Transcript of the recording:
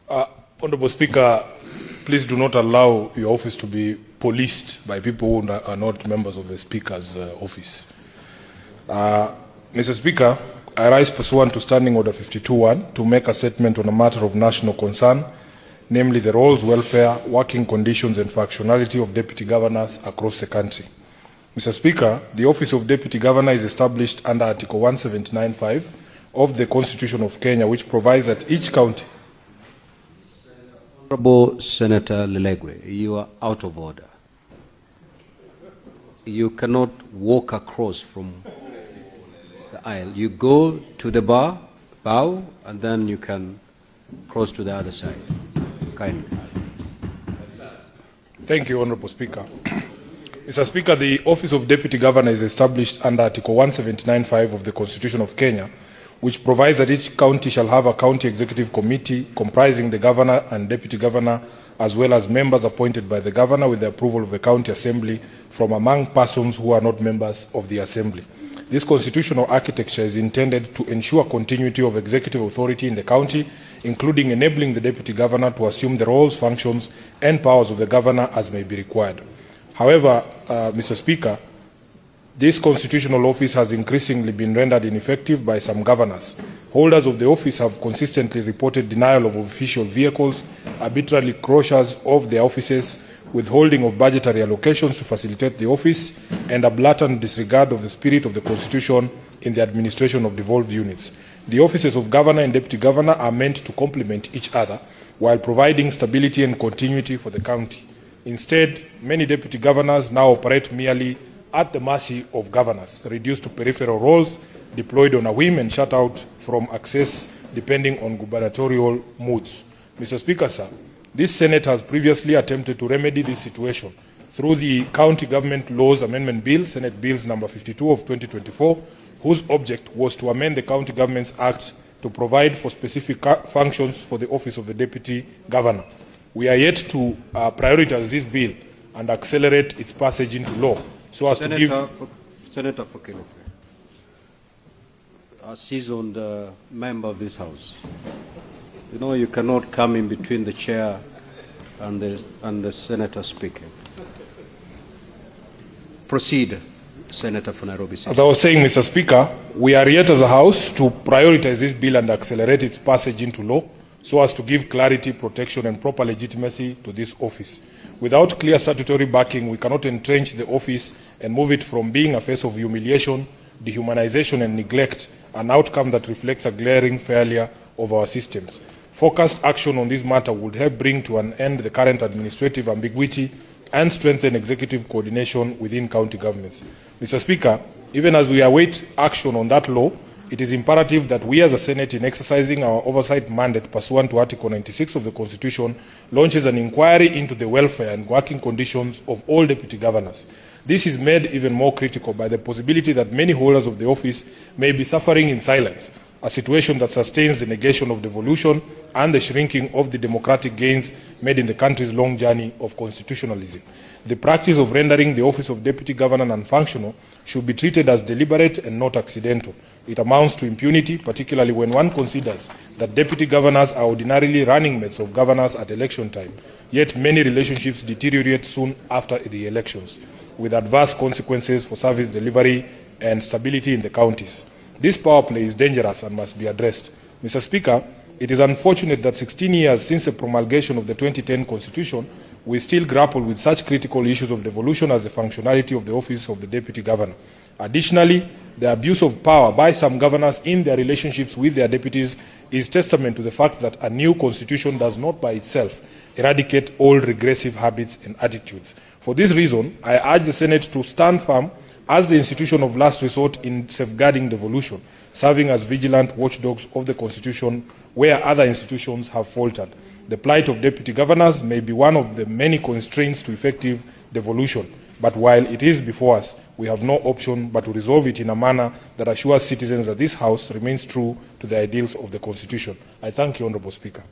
Honorable Speaker, please do not allow your office to be policed by people who are not members of the Speaker's office. Mr. Speaker, I rise pursuant to Standing Order 52.1 to make a statement on a matter of national concern, namely the roles, welfare, working conditions and functionality of deputy governors across the country. Mr. Speaker, the Office of Deputy Governor is established under Article 179(5) of the Constitution of Kenya, which provides that each county... Honorable Senator Lelegwe, you are out of order. You cannot walk across from the aisle. You go to the bow, and then you can cross to the other side. Kindly. Thank you, Honorable Speaker. Mr. Speaker, the Office of Deputy Governor is established under Article 179(5) of the Constitution of Kenya, which provides that each county shall have a county executive committee comprising the governor and deputy governor, as well as members appointed by the governor with the approval of the county assembly from among persons who are not members of the assembly. This constitutional architecture is intended to ensure continuity of executive authority in the county, including enabling the deputy governor to assume the roles, functions, and powers of the governor as may be required. However, Mr. Speaker, this constitutional office has increasingly been rendered ineffective by some governors. Holders of the office have consistently reported denial of official vehicles, arbitrary closures of their offices, withholding of budgetary allocations to facilitate the office, and a blatant disregard of the spirit of the Constitution in the administration of devolved units. The offices of governor and deputy governor are meant to complement each other while providing stability and continuity for the county. Instead, many deputy governors now operate merely at the mercy of governors, reduced to peripheral roles, deployed on a whim and shut out from access depending on gubernatorial moods. Mr. Speaker, sir, this Senate has previously attempted to remedy this situation through the County Government Laws Amendment Bill, Senate Bills number 52 of 2024, whose object was to amend the County Governments Act to provide for specific functions for the office of the Deputy Governor. We are yet to prioritize this bill and accelerate its passage into law, so as Senator, to give... Senator Fakelefe, a seasoned member of this House, you know you cannot come in between the chair and the senator speaking. Proceed, Senator for Nairobi. As I was saying, Mr. Speaker, we are yet as a House to prioritize this bill and accelerate its passage into law, so as to give clarity, protection, and proper legitimacy to this office. Without clear statutory backing, we cannot entrench the office and move it from being a face of humiliation, dehumanization, and neglect, an outcome that reflects a glaring failure of our systems. Focused action on this matter would help bring to an end the current administrative ambiguity and strengthen executive coordination within county governments. Mr. Speaker, even as we await action on that law, it is imperative that we as a Senate, in exercising our oversight mandate pursuant to Article 96 of the Constitution, launches an inquiry into the welfare and working conditions of all deputy governors. This is made even more critical by the possibility that many holders of the office may be suffering in silence, a situation that sustains the negation of devolution and the shrinking of the democratic gains made in the country's long journey of constitutionalism. The practice of rendering the office of deputy governor non-functional should be treated as deliberate and not accidental. It amounts to impunity, particularly when one considers that deputy governors are ordinarily running mates of governors at election time, yet many relationships deteriorate soon after the elections, with adverse consequences for service delivery and stability in the counties. This power play is dangerous and must be addressed. Mr. Speaker, it is unfortunate that 16 years since the promulgation of the 2010 Constitution, we still grapple with such critical issues of devolution as the functionality of the office of the Deputy Governor. Additionally, the abuse of power by some governors in their relationships with their deputies is testament to the fact that a new constitution does not by itself eradicate old regressive habits and attitudes. For this reason, I urge the Senate to stand firm as the institution of last resort in safeguarding devolution, serving as vigilant watchdogs of the Constitution where other institutions have faltered. The plight of deputy governors may be one of the many constraints to effective devolution, but while it is before us, we have no option but to resolve it in a manner that assures citizens that this House remains true to the ideals of the Constitution. I thank you, Honourable Speaker.